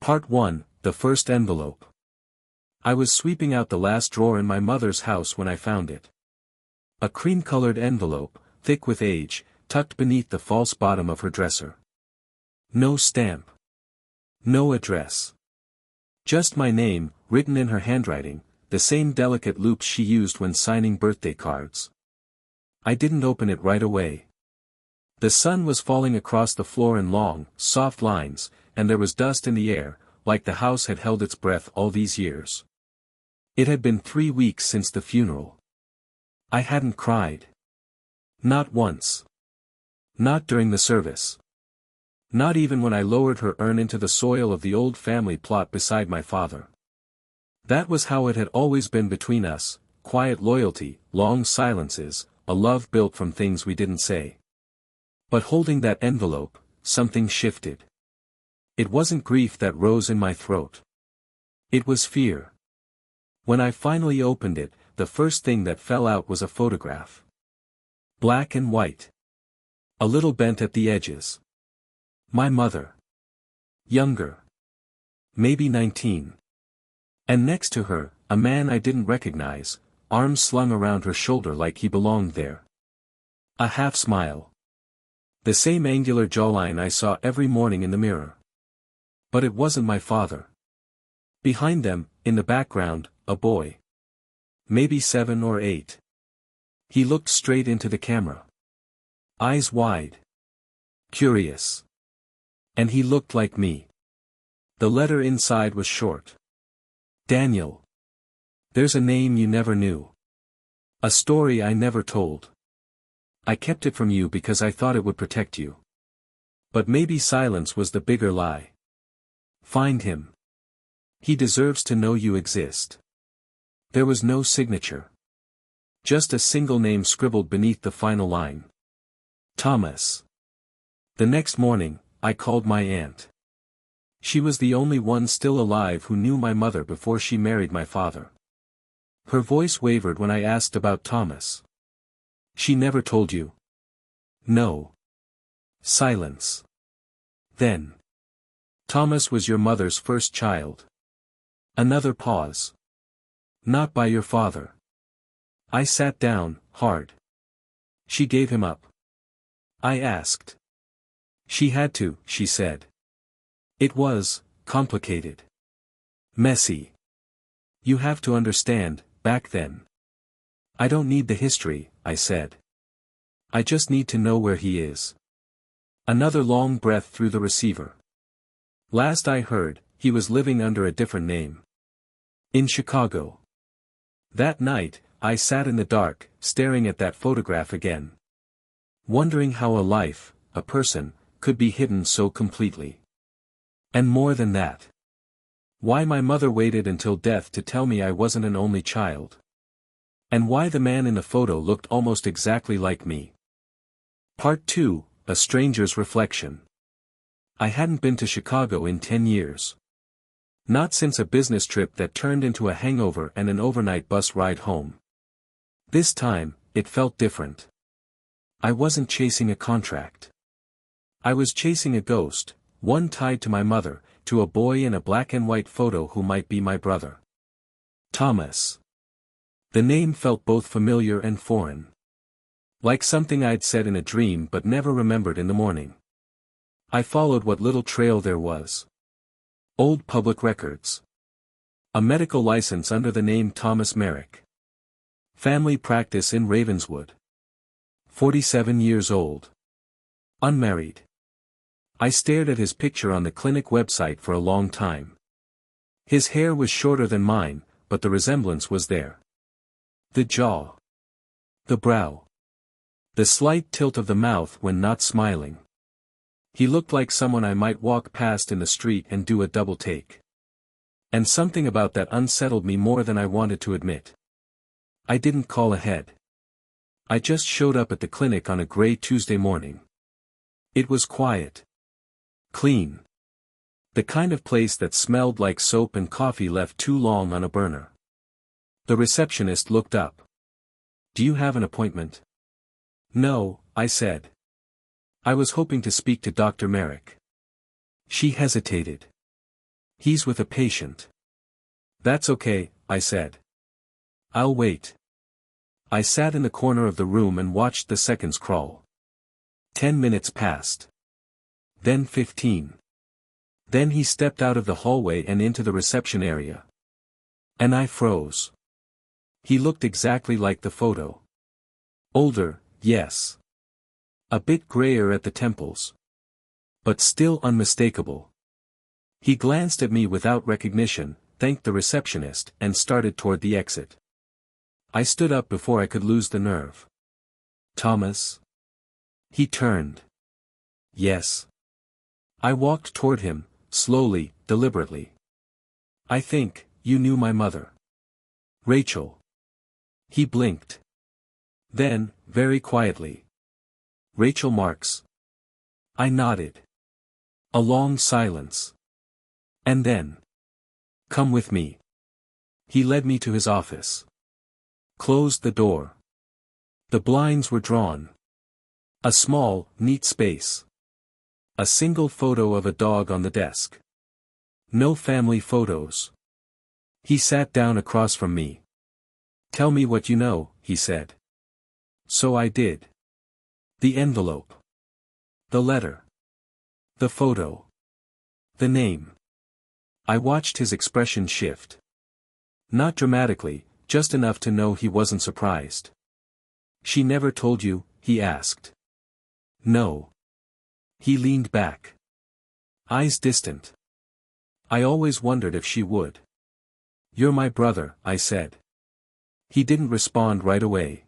Part 1, The First Envelope. I was sweeping out the last drawer in my mother's house when I found it. A cream-colored envelope, thick with age, tucked beneath the false bottom of her dresser. No stamp. No address. Just my name, written in her handwriting, the same delicate loops she used when signing birthday cards. I didn't open it right away. The sun was falling across the floor in long, soft lines, and there was dust in the air, like the house had held its breath all these years. It had been 3 weeks since the funeral. I hadn't cried. Not once. Not during the service. Not even when I lowered her urn into the soil of the old family plot beside my father. That was how it had always been between us, quiet loyalty, long silences, a love built from things we didn't say. But holding that envelope, something shifted. It wasn't grief that rose in my throat. It was fear. When I finally opened it, the first thing that fell out was a photograph. Black and white. A little bent at the edges. My mother. Younger. Maybe 19. And next to her, a man I didn't recognize, arms slung around her shoulder like he belonged there. A half smile. The same angular jawline I saw every morning in the mirror. But it wasn't my father. Behind them, in the background, a boy. Maybe 7 or 8. He looked straight into the camera. Eyes wide. Curious. And he looked like me. The letter inside was short. Daniel. There's a name you never knew. A story I never told. I kept it from you because I thought it would protect you. But maybe silence was the bigger lie. Find him. He deserves to know you exist. There was no signature. Just a single name scribbled beneath the final line. Thomas. The next morning, I called my aunt. She was the only one still alive who knew my mother before she married my father. Her voice wavered when I asked about Thomas. She never told you? No. Silence. Then. Thomas was your mother's first child. Another pause. Not by your father. I sat down, hard. She gave him up. I asked. She had to, she said. It was complicated. Messy. You have to understand, back then. I don't need the history, I said. I just need to know where he is. Another long breath through the receiver. Last I heard, he was living under a different name. In Chicago. That night, I sat in the dark, staring at that photograph again. Wondering how a life, a person, could be hidden so completely. And more than that. Why my mother waited until death to tell me I wasn't an only child. And why the man in the photo looked almost exactly like me. Part 2, A Stranger's Reflection. I hadn't been to Chicago in 10 years. Not since a business trip that turned into a hangover and an overnight bus ride home. This time, it felt different. I wasn't chasing a contract. I was chasing a ghost, one tied to my mother, to a boy in a black and white photo who might be my brother. Thomas. The name felt both familiar and foreign. Like something I'd said in a dream but never remembered in the morning. I followed what little trail there was. Old public records. A medical license under the name Thomas Merrick. Family practice in Ravenswood. 47 years old. Unmarried. I stared at his picture on the clinic website for a long time. His hair was shorter than mine, but the resemblance was there. The jaw. The brow. The slight tilt of the mouth when not smiling. He looked like someone I might walk past in the street and do a double take. And something about that unsettled me more than I wanted to admit. I didn't call ahead. I just showed up at the clinic on a gray Tuesday morning. It was quiet. Clean. The kind of place that smelled like soap and coffee left too long on a burner. The receptionist looked up. Do you have an appointment? No, I said. I was hoping to speak to Dr. Merrick. She hesitated. He's with a patient. That's okay, I said. I'll wait. I sat in the corner of the room and watched the seconds crawl. 10 minutes passed. Then 15. Then he stepped out of the hallway and into the reception area. And I froze. He looked exactly like the photo. Older, yes. A bit grayer at the temples. But still unmistakable. He glanced at me without recognition, thanked the receptionist, and started toward the exit. I stood up before I could lose the nerve. Thomas? He turned. Yes. I walked toward him, slowly, deliberately. I think, you knew my mother. Rachel. He blinked. Then, very quietly. Rachel Marks. I nodded. A long silence. And then. Come with me. He led me to his office. Closed the door. The blinds were drawn. A small, neat space. A single photo of a dog on the desk. No family photos. He sat down across from me. Tell me what you know, he said. So I did. The envelope. The letter. The photo. The name. I watched his expression shift. Not dramatically, just enough to know he wasn't surprised. She never told you, he asked. No. He leaned back. Eyes distant. I always wondered if she would. You're my brother, I said. He didn't respond right away.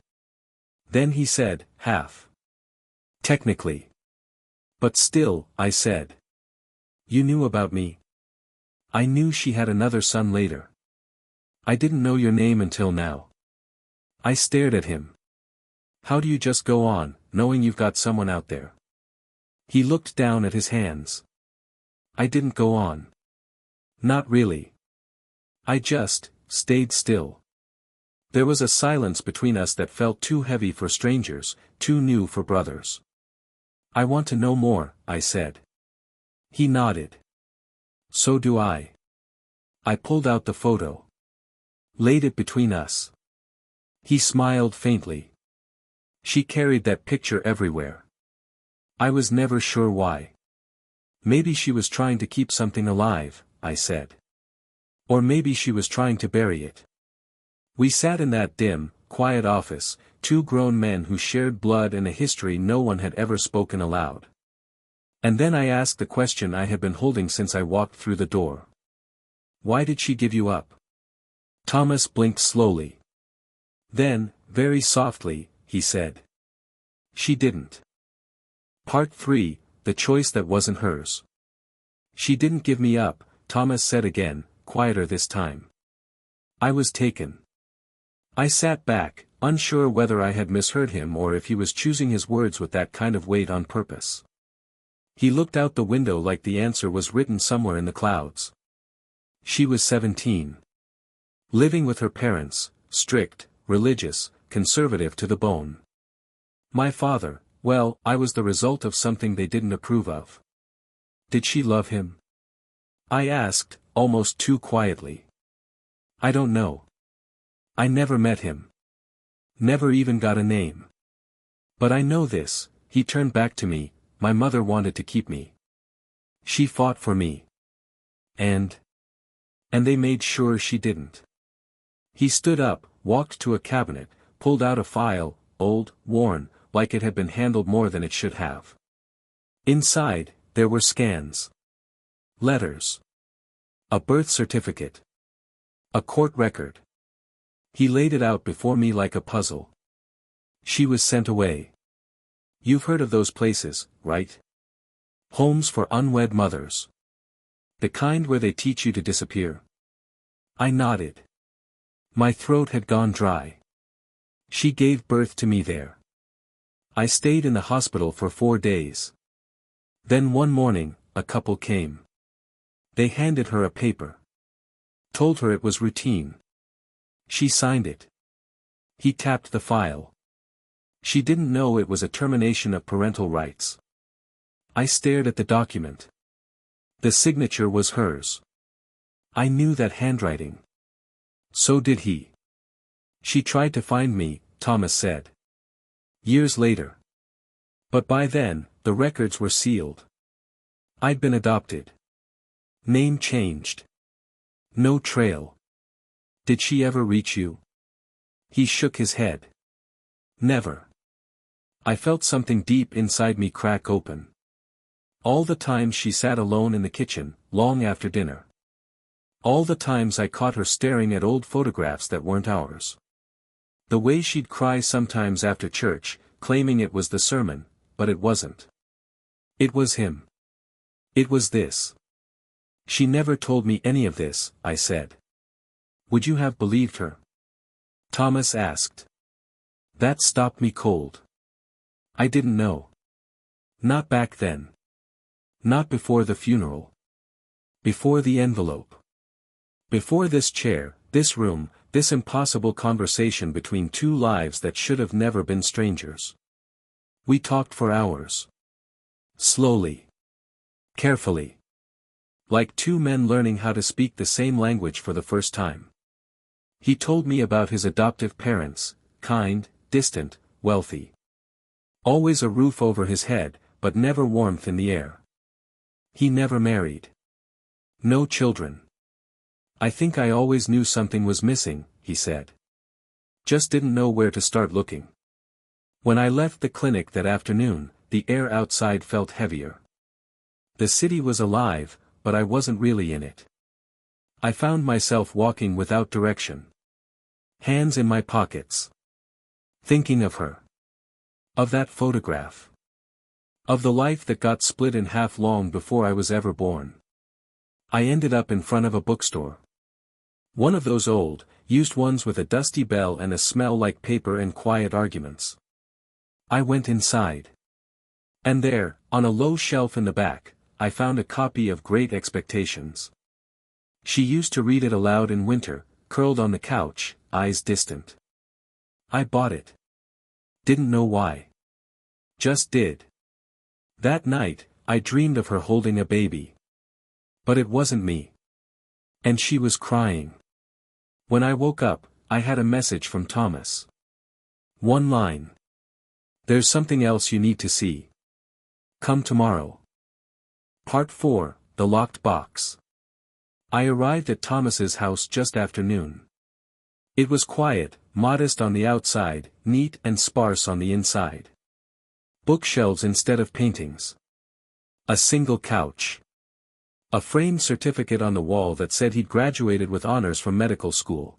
Then he said, half. Technically. But still, I said. You knew about me. I knew she had another son later. I didn't know your name until now. I stared at him. How do you just go on, knowing you've got someone out there? He looked down at his hands. I didn't go on. Not really. I just stayed still. There was a silence between us that felt too heavy for strangers, too new for brothers. I want to know more, I said. He nodded. So do I. I pulled out the photo. Laid it between us. He smiled faintly. She carried that picture everywhere. I was never sure why. Maybe she was trying to keep something alive, I said. Or maybe she was trying to bury it. We sat in that dim, quiet office, two grown men who shared blood and a history no one had ever spoken aloud. And then I asked the question I had been holding since I walked through the door. Why did she give you up? Thomas blinked slowly. Then, very softly, he said. She didn't. Part 3, the choice that wasn't hers. She didn't give me up, Thomas said again, quieter this time. I was taken. I sat back, unsure whether I had misheard him or if he was choosing his words with that kind of weight on purpose. He looked out the window like the answer was written somewhere in the clouds. She was 17. Living with her parents, strict, religious, conservative to the bone. My father, well, I was the result of something they didn't approve of. Did she love him? I asked, almost too quietly. I don't know. I never met him. Never even got a name. But I know this, he turned back to me, my mother wanted to keep me. She fought for me. And they made sure she didn't. He stood up, walked to a cabinet, pulled out a file, old, worn, like it had been handled more than it should have. Inside, there were scans. Letters. A birth certificate. A court record. He laid it out before me like a puzzle. She was sent away. You've heard of those places, right? Homes for unwed mothers. The kind where they teach you to disappear. I nodded. My throat had gone dry. She gave birth to me there. I stayed in the hospital for 4 days. Then one morning, a couple came. They handed her a paper. Told her it was routine. She signed it. He tapped the file. She didn't know it was a termination of parental rights. I stared at the document. The signature was hers. I knew that handwriting. So did he. She tried to find me, Thomas said. Years later. But by then, the records were sealed. I'd been adopted. Name changed. No trail. Did she ever reach you? He shook his head. Never. I felt something deep inside me crack open. All the times she sat alone in the kitchen, long after dinner. All the times I caught her staring at old photographs that weren't ours. The way she'd cry sometimes after church, claiming it was the sermon, but it wasn't. It was him. It was this. She never told me any of this, I said. Would you have believed her? Thomas asked. That stopped me cold. I didn't know. Not back then. Not before the funeral. Before the envelope. Before this chair, this room, this impossible conversation between two lives that should have never been strangers. We talked for hours. Slowly. Carefully. Like two men learning how to speak the same language for the first time. He told me about his adoptive parents, kind, distant, wealthy. Always a roof over his head, but never warmth in the air. He never married. No children. I think I always knew something was missing, he said. Just didn't know where to start looking. When I left the clinic that afternoon, the air outside felt heavier. The city was alive, but I wasn't really in it. I found myself walking without direction. Hands in my pockets. Thinking of her. Of that photograph. Of the life that got split in half long before I was ever born. I ended up in front of a bookstore. One of those old, used ones with a dusty bell and a smell like paper and quiet arguments. I went inside. And there, on a low shelf in the back, I found a copy of Great Expectations. She used to read it aloud in winter, curled on the couch, eyes distant. I bought it. Didn't know why. Just did. That night, I dreamed of her holding a baby. But it wasn't me. And she was crying. When I woke up, I had a message from Thomas. One line. There's something else you need to see. Come tomorrow. Part 4, The Locked Box. I arrived at Thomas's house just after noon. It was quiet, modest on the outside, neat and sparse on the inside. Bookshelves instead of paintings. A single couch. A framed certificate on the wall that said he'd graduated with honors from medical school.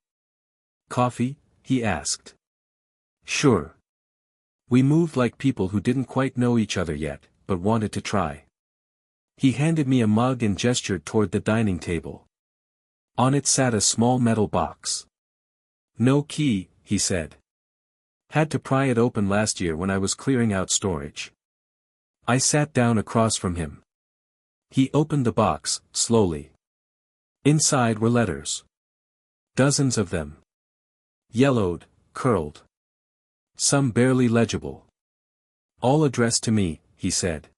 Coffee? He asked. Sure. We moved like people who didn't quite know each other yet, but wanted to try. He handed me a mug and gestured toward the dining table. On it sat a small metal box. No key, he said. Had to pry it open last year when I was clearing out storage. I sat down across from him. He opened the box, slowly. Inside were letters. Dozens of them. Yellowed, curled. Some barely legible. All addressed to me, he said.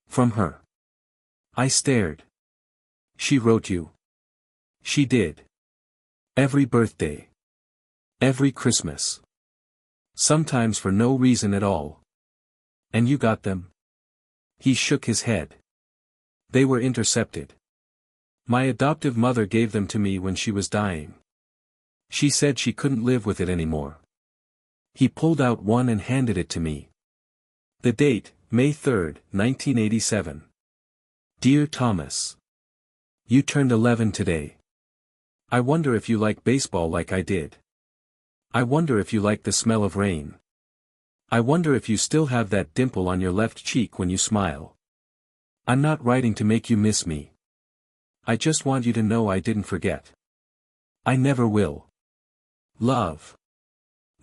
From her. I stared. She wrote you. She did. Every birthday. Every Christmas. Sometimes for no reason at all. And you got them? He shook his head. They were intercepted. My adoptive mother gave them to me when she was dying. She said she couldn't live with it anymore. He pulled out one and handed it to me. The date, May 3, 1987. Dear Thomas. You turned 11 today. I wonder if you like baseball like I did. I wonder if you like the smell of rain. I wonder if you still have that dimple on your left cheek when you smile. I'm not writing to make you miss me. I just want you to know I didn't forget. I never will. Love.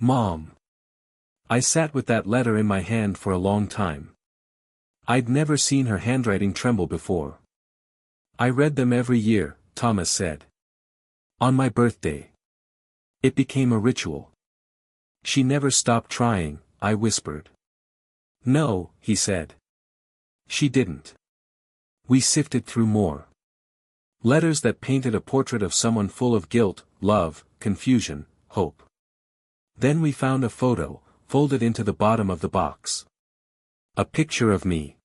Mom. I sat with that letter in my hand for a long time. I'd never seen her handwriting tremble before. I read them every year, Thomas said. On my birthday. It became a ritual. She never stopped trying, I whispered. No, he said. She didn't. We sifted through more. Letters that painted a portrait of someone full of guilt, love, confusion, hope. Then we found a photo, folded into the bottom of the box. A picture of me.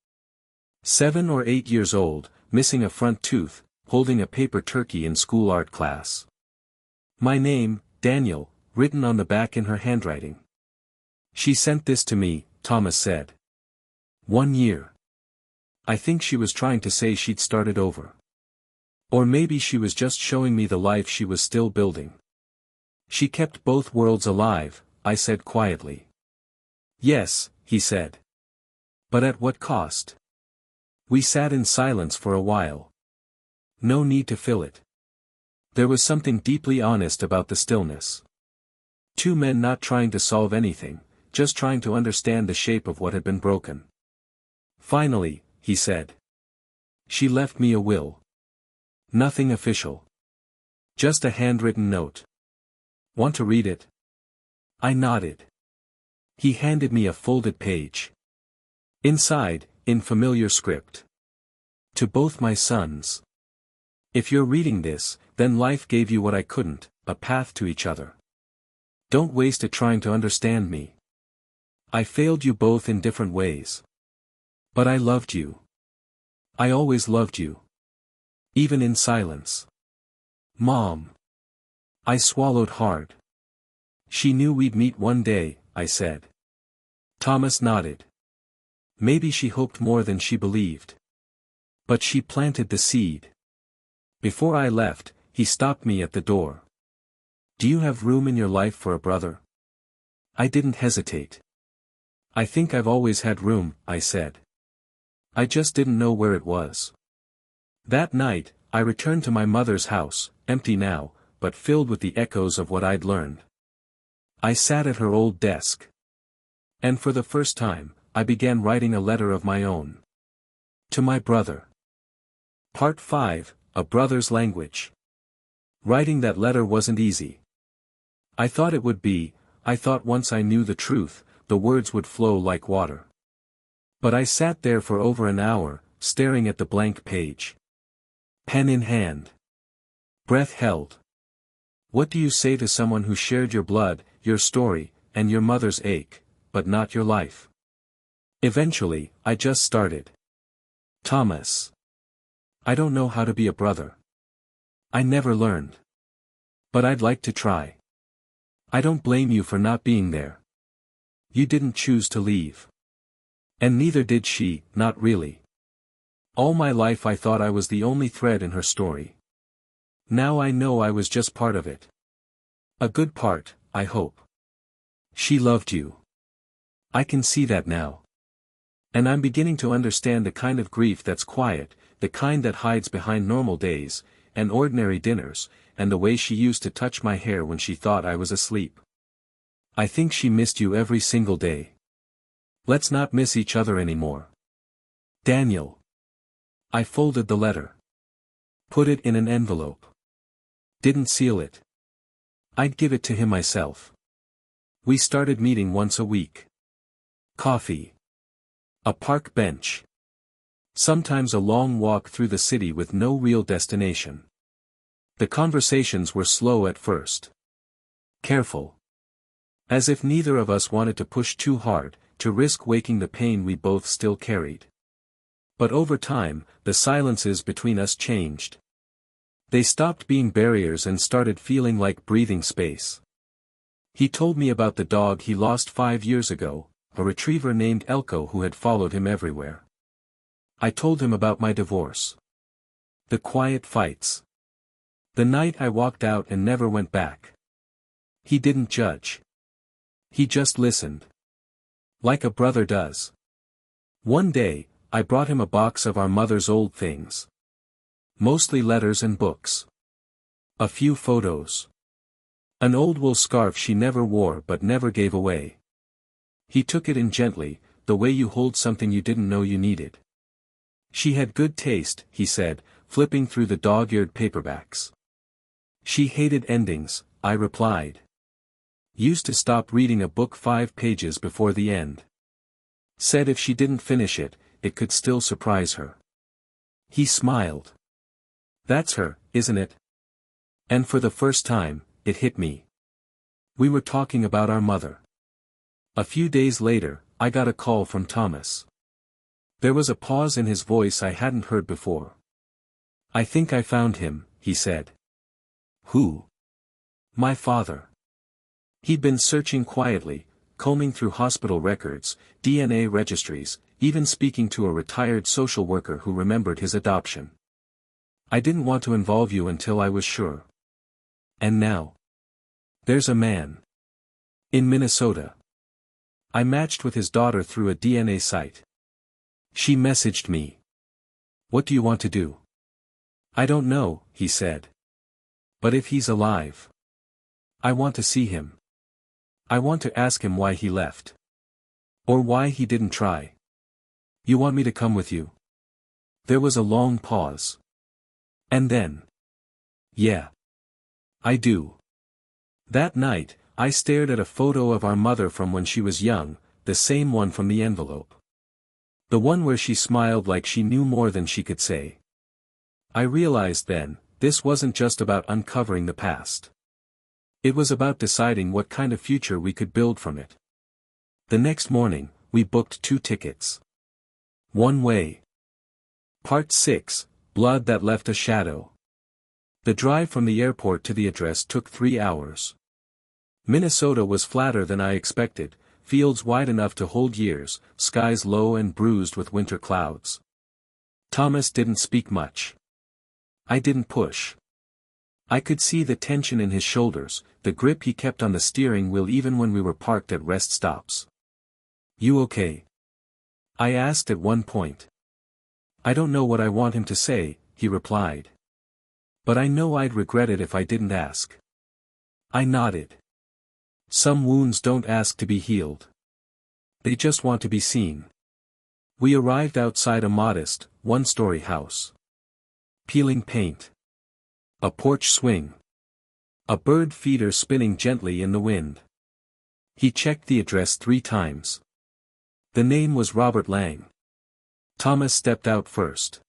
7 or 8 years old, missing a front tooth, holding a paper turkey in school art class. My name, Daniel, written on the back in her handwriting. She sent this to me, Thomas said. 1 year. I think she was trying to say she'd started over. Or maybe she was just showing me the life she was still building. She kept both worlds alive, I said quietly. Yes, he said. But at what cost? We sat in silence for a while. No need to fill it. There was something deeply honest about the stillness. Two men not trying to solve anything, just trying to understand the shape of what had been broken. Finally, he said. She left me a will. Nothing official. Just a handwritten note. Want to read it? I nodded. He handed me a folded page. Inside, in familiar script. To both my sons. If you're reading this, then life gave you what I couldn't, a path to each other. Don't waste it trying to understand me. I failed you both in different ways. But I loved you. I always loved you. Even in silence. Mom. I swallowed hard. She knew we'd meet one day, I said. Thomas nodded. Maybe she hoped more than she believed. But she planted the seed. Before I left, he stopped me at the door. Do you have room in your life for a brother? I didn't hesitate. I think I've always had room, I said. I just didn't know where it was. That night, I returned to my mother's house, empty now, but filled with the echoes of what I'd learned. I sat at her old desk. And for the first time, I began writing a letter of my own. To my brother. Part 5, A Brother's Language. Writing that letter wasn't easy. I thought it would be. I thought once I knew the truth, the words would flow like water. But I sat there for over an hour, staring at the blank page. Pen in hand. Breath held. What do you say to someone who shared your blood, your story, and your mother's ache, but not your life? Eventually, I just started. Thomas. I don't know how to be a brother. I never learned. But I'd like to try. I don't blame you for not being there. You didn't choose to leave. And neither did she, not really. All my life I thought I was the only thread in her story. Now I know I was just part of it. A good part, I hope. She loved you. I can see that now. And I'm beginning to understand the kind of grief that's quiet, the kind that hides behind normal days, and ordinary dinners, and the way she used to touch my hair when she thought I was asleep. I think she missed you every single day. Let's not miss each other anymore. Daniel. I folded the letter. Put it in an envelope. Didn't seal it. I'd give it to him myself. We started meeting once a week. Coffee. A park bench. Sometimes a long walk through the city with no real destination. The conversations were slow at first. Careful. As if neither of us wanted to push too hard, to risk waking the pain we both still carried. But over time, the silences between us changed. They stopped being barriers and started feeling like breathing space. He told me about the dog he lost 5 years ago, a retriever named Elko who had followed him everywhere. I told him about my divorce. The quiet fights. The night I walked out and never went back. He didn't judge. He just listened. Like a brother does. One day, I brought him a box of our mother's old things. Mostly letters and books. A few photos. An old wool scarf she never wore but never gave away. He took it in gently, the way you hold something you didn't know you needed. She had good taste, he said, flipping through the dog-eared paperbacks. She hated endings, I replied. Used to stop reading a book 5 pages before the end. Said if she didn't finish it, it could still surprise her. He smiled. That's her, isn't it? And for the first time, it hit me. We were talking about our mother. A few days later, I got a call from Thomas. There was a pause in his voice I hadn't heard before. I think I found him, he said. Who? My father. He'd been searching quietly, combing through hospital records, DNA registries, even speaking to a retired social worker who remembered his adoption. I didn't want to involve you until I was sure. And now? There's a man. In Minnesota. I matched with his daughter through a DNA site. She messaged me. What do you want to do? I don't know, he said. But if he's alive. I want to see him. I want to ask him why he left. Or why he didn't try. You want me to come with you? There was a long pause. And then. Yeah. I do. That night, I stared at a photo of our mother from when she was young, the same one from the envelope. The one where she smiled like she knew more than she could say. I realized then, this wasn't just about uncovering the past. It was about deciding what kind of future we could build from it. The next morning, we booked 2 tickets. One way. Part 6, Blood That Left a Shadow. The drive from the airport to the address took 3 hours. Minnesota was flatter than I expected, fields wide enough to hold years, skies low and bruised with winter clouds. Thomas didn't speak much. I didn't push. I could see the tension in his shoulders, the grip he kept on the steering wheel even when we were parked at rest stops. You okay? I asked at one point. I don't know what I want him to say, he replied. But I know I'd regret it if I didn't ask. I nodded. Some wounds don't ask to be healed. They just want to be seen. We arrived outside a modest, 1-story house. Peeling paint. A porch swing. A bird feeder spinning gently in the wind. He checked the address 3 times. The name was Robert Lang. Thomas stepped out first.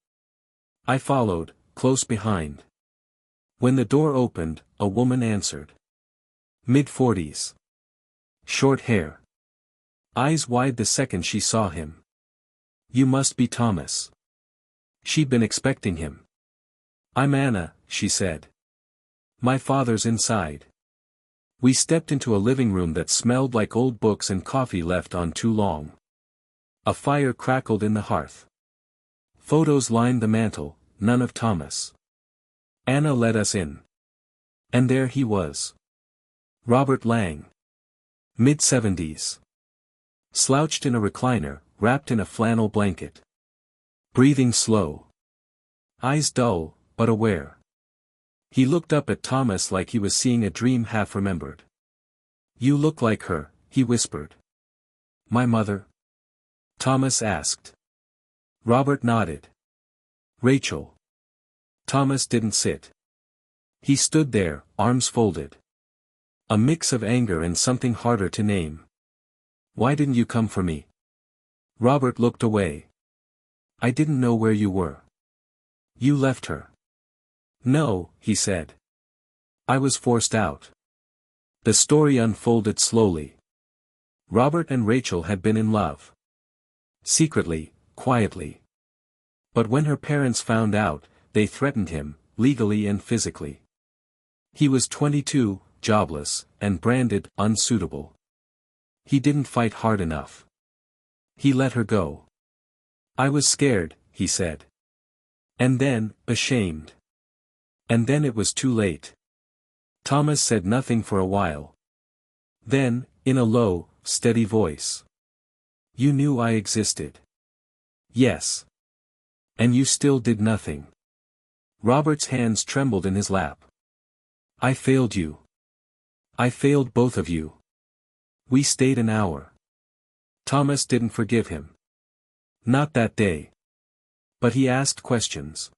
I followed, close behind. When the door opened, a woman answered. Mid-40s. Short hair. Eyes wide the second she saw him. You must be Thomas. She'd been expecting him. I'm Anna, she said. My father's inside. We stepped into a living room that smelled like old books and coffee left on too long. A fire crackled in the hearth. Photos lined the mantel, none of Thomas. Anna let us in. And there he was. Robert Lang. Mid-70s. Slouched in a recliner, wrapped in a flannel blanket. Breathing slow. Eyes dull, but aware. He looked up at Thomas like he was seeing a dream half remembered. You look like her, he whispered. My mother? Thomas asked. Robert nodded. Rachel. Thomas didn't sit. He stood there, arms folded. A mix of anger and something harder to name. Why didn't you come for me? Robert looked away. I didn't know where you were. You left her. No, he said. I was forced out. The story unfolded slowly. Robert and Rachel had been in love. Secretly, quietly. But when her parents found out, they threatened him, legally and physically. He was 22, jobless, and branded unsuitable. He didn't fight hard enough. He let her go. I was scared, he said. And then, ashamed. And then it was too late. Thomas said nothing for a while. Then, in a low, steady voice. You knew I existed. Yes. And you still did nothing. Robert's hands trembled in his lap. I failed you. I failed both of you. We stayed an hour. Thomas didn't forgive him. Not that day. But he asked questions.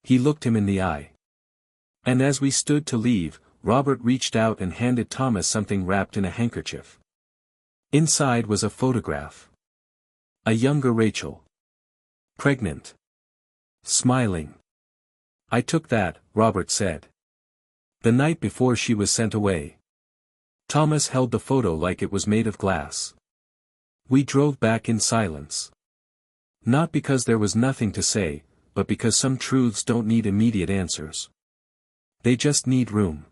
He looked him in the eye. And as we stood to leave, Robert reached out and handed Thomas something wrapped in a handkerchief. Inside was a photograph. A younger Rachel. Pregnant. Smiling. I took that, Robert said. The night before she was sent away. Thomas held the photo like it was made of glass. We drove back in silence. Not because there was nothing to say, but because some truths don't need immediate answers. They just need room.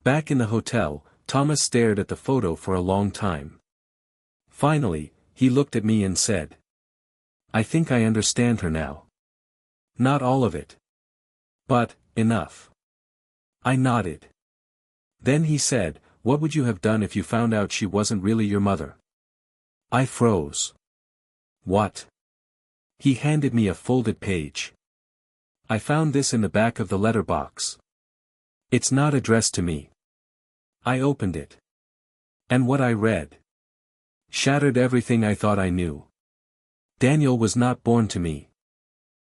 Back in the hotel, Thomas stared at the photo for a long time. Finally, he looked at me and said, "I think I understand her now. Not all of it. But, enough." I nodded. Then he said, "What would you have done if you found out she wasn't really your mother?" I froze. "What?" He handed me a folded page. "I found this in the back of the letterbox. It's not addressed to me." I opened it. And what I read shattered everything I thought I knew. Daniel was not born to me.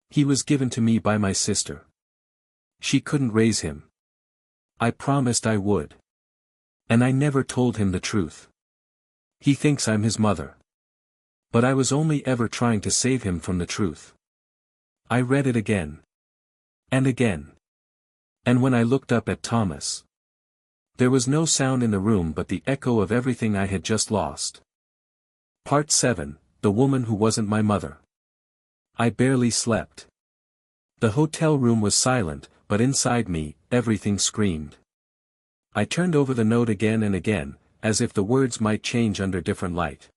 He was given to me by my sister. She couldn't raise him. I promised I would. And I never told him the truth. He thinks I'm his mother. But I was only ever trying to save him from the truth. I read it again. And again. And when I looked up at Thomas, there was no sound in the room but the echo of everything I had just lost. Part 7, The Woman Who Wasn't My Mother. I barely slept. The hotel room was silent, but inside me, everything screamed. I turned over the note again and again, as if the words might change under different light.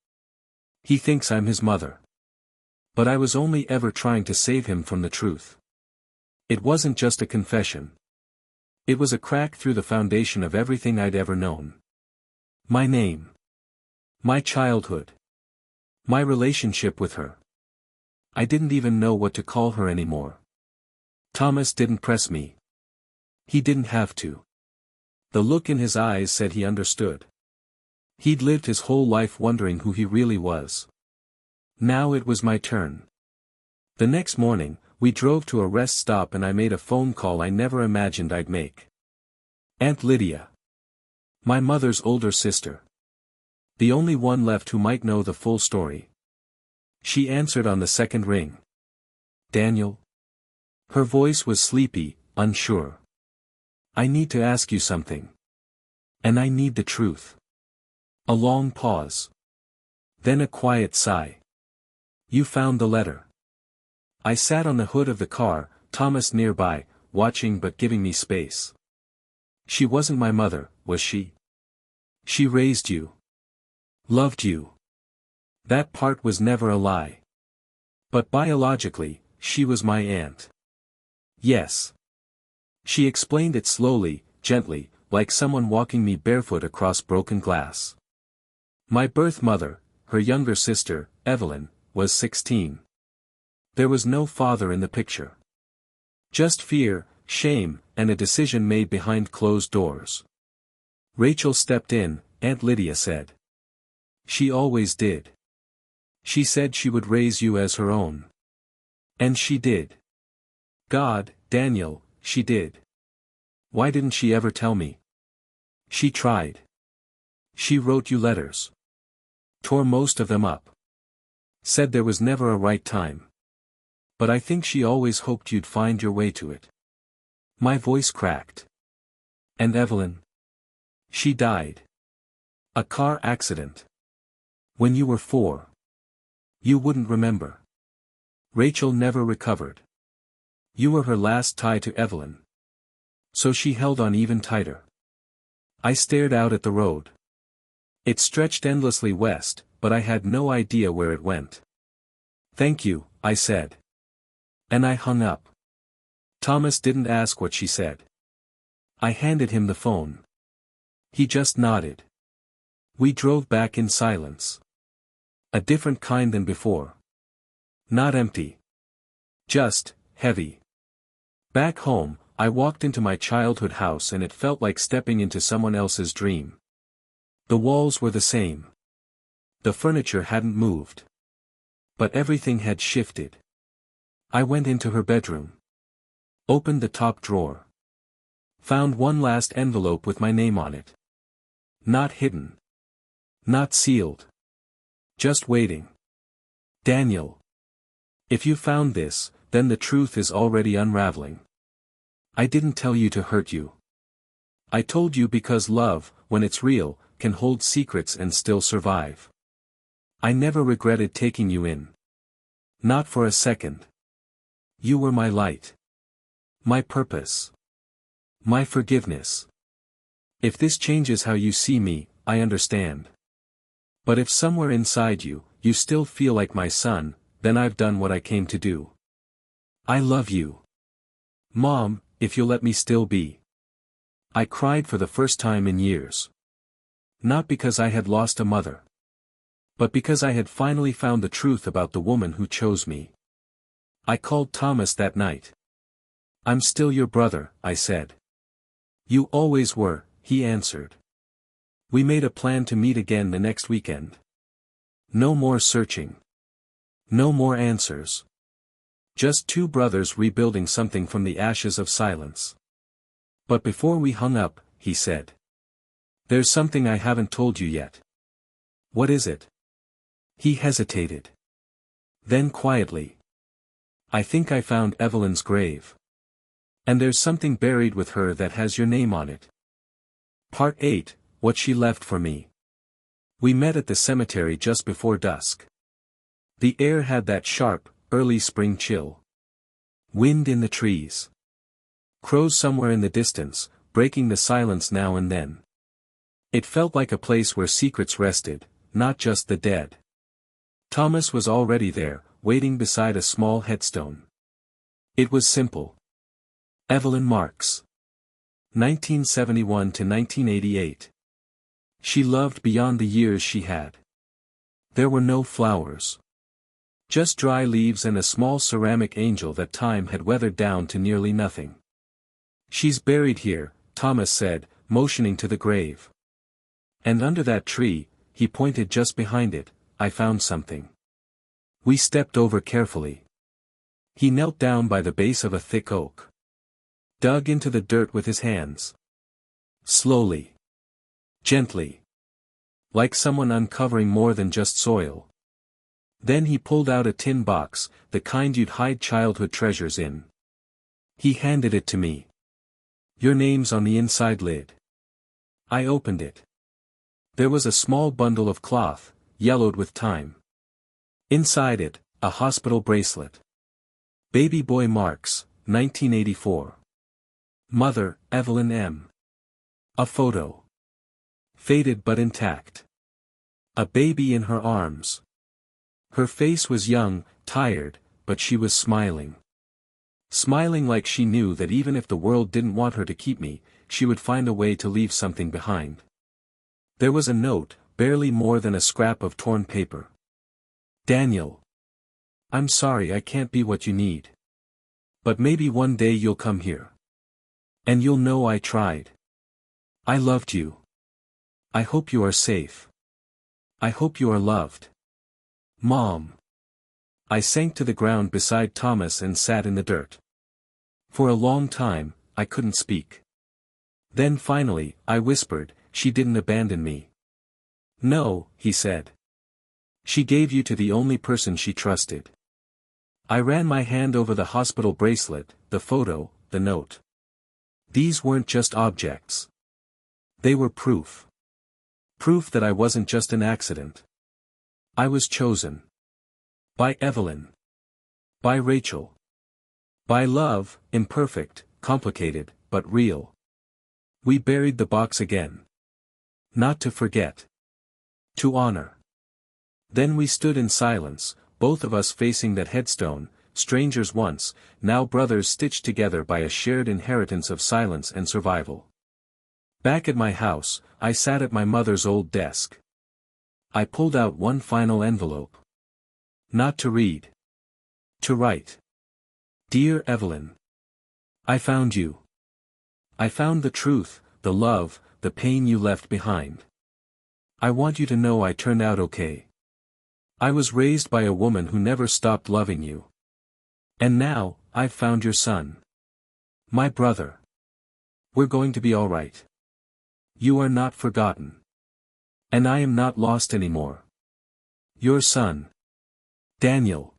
He thinks I'm his mother. But I was only ever trying to save him from the truth. It wasn't just a confession. It was a crack through the foundation of everything I'd ever known. My name. My childhood. My relationship with her. I didn't even know what to call her anymore. Thomas didn't press me. He didn't have to. The look in his eyes said he understood. He'd lived his whole life wondering who he really was. Now it was my turn. The next morning, we drove to a rest stop and I made a phone call I never imagined I'd make. Aunt Lydia. My mother's older sister. The only one left who might know the full story. She answered on the second ring. "Daniel?" Her voice was sleepy, unsure. "I need to ask you something. And I need the truth." A long pause. Then a quiet sigh. "You found the letter." I sat on the hood of the car, Thomas nearby, watching but giving me space. "She wasn't my mother, was she? She raised you. Loved you. That part was never a lie. But biologically, she was my aunt." "Yes." She explained it slowly, gently, like someone walking me barefoot across broken glass. My birth mother, her younger sister, Evelyn, was 16. There was no father in the picture. Just fear, shame, and a decision made behind closed doors. Rachel stepped in, Aunt Lydia said. "She always did. She said she would raise you as her own. And she did. God, Daniel, she did. Why didn't she ever tell me?" "She tried. She wrote you letters. Tore most of them up. Said there was never a right time. But I think she always hoped you'd find your way to it." My voice cracked. "And Evelyn? She died. A car accident. When you were 4. You wouldn't remember. Rachel never recovered. You were her last tie to Evelyn. So she held on even tighter." I stared out at the road. It stretched endlessly west, but I had no idea where it went. "Thank you," I said. And I hung up. Thomas didn't ask what she said. I handed him the phone. He just nodded. We drove back in silence. A different kind than before. Not empty. Just heavy. Back home, I walked into my childhood house and it felt like stepping into someone else's dream. The walls were the same. The furniture hadn't moved. But everything had shifted. I went into her bedroom. Opened the top drawer. Found one last envelope with my name on it. Not hidden. Not sealed. Just waiting. "Daniel. If you found this, then the truth is already unraveling. I didn't tell you to hurt you. I told you because love, when it's real, can hold secrets and still survive. I never regretted taking you in. Not for a second. You were my light. My purpose. My forgiveness. If this changes how you see me, I understand. But if somewhere inside you, you still feel like my son, then I've done what I came to do. I love you. Mom, if you'll let me still be. I cried for the first time in years. Not because I had lost a mother. But because I had finally found the truth about the woman who chose me. I called Thomas that night. I'm still your brother, I said. You always were, he answered. We made a plan to meet again the next weekend. No more searching. No more answers. Just two brothers rebuilding something from the ashes of silence. But before we hung up, he said. There's something I haven't told you yet. What is it? He hesitated. Then quietly. I think I found Evelyn's grave. And there's something buried with her that has your name on it. Part 8, What She Left for Me. We met at the cemetery just before dusk. The air had that sharp, early spring chill. Wind in the trees. Crows somewhere in the distance, breaking the silence now and then. It felt like a place where secrets rested, not just the dead. Thomas was already there, waiting beside a small headstone. It was simple. Evelyn Marks. 1971 to 1988. She loved beyond the years she had. There were no flowers. Just dry leaves and a small ceramic angel that time had weathered down to nearly nothing. She's buried here, Thomas said, motioning to the grave. And under that tree, he pointed just behind it, I found something. We stepped over carefully. He knelt down by the base of a thick oak. Dug into the dirt with his hands. Slowly. Gently. Like someone uncovering more than just soil. Then he pulled out a tin box, the kind you'd hide childhood treasures in. He handed it to me. Your name's on the inside lid. I opened it. There was a small bundle of cloth, yellowed with time. Inside it, a hospital bracelet. Baby Boy Marks, 1984. Mother, Evelyn M. A photo. Faded but intact. A baby in her arms. Her face was young, tired, but she was smiling. Smiling like she knew that even if the world didn't want her to keep me, she would find a way to leave something behind. There was a note, barely more than a scrap of torn paper. Daniel. I'm sorry I can't be what you need. But maybe one day you'll come here. And you'll know I tried. I loved you. I hope you are safe. I hope you are loved. Mom. I sank to the ground beside Thomas and sat in the dirt. For a long time, I couldn't speak. Then finally, I whispered, she didn't abandon me. No, he said. She gave you to the only person she trusted. I ran my hand over the hospital bracelet, the photo, the note. These weren't just objects. They were proof. Proof that I wasn't just an accident. I was chosen. By Evelyn. By Rachel. By love, imperfect, complicated, but real. We buried the box again. Not to forget. To honor. Then we stood in silence, both of us facing that headstone, strangers once, now brothers stitched together by a shared inheritance of silence and survival. Back at my house, I sat at my mother's old desk. I pulled out one final envelope. Not to read. To write. Dear Evelyn. I found you. I found the truth, the love, the pain you left behind. I want you to know I turned out okay. I was raised by a woman who never stopped loving you. And now, I've found your son. My brother. We're going to be all right. You are not forgotten. And I am not lost anymore. Your son. Daniel.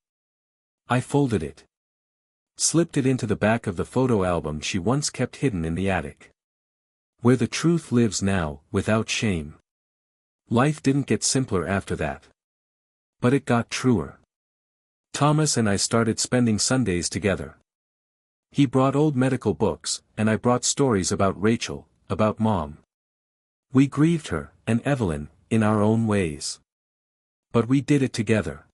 I folded it. Slipped it into the back of the photo album she once kept hidden in the attic. Where the truth lives now, without shame. Life didn't get simpler after that. But it got truer. Thomas and I started spending Sundays together. He brought old medical books, and I brought stories about Rachel, about Mom. We grieved her, and Evelyn, in our own ways. But we did it together.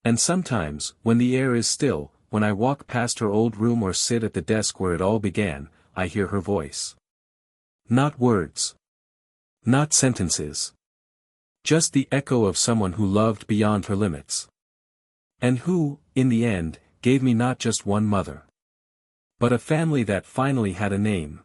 And sometimes, when the air is still, when I walk past her old room or sit at the desk where it all began, I hear her voice. Not words. Not sentences. Just the echo of someone who loved beyond her limits. And who, in the end, gave me not just one mother. But a family that finally had a name.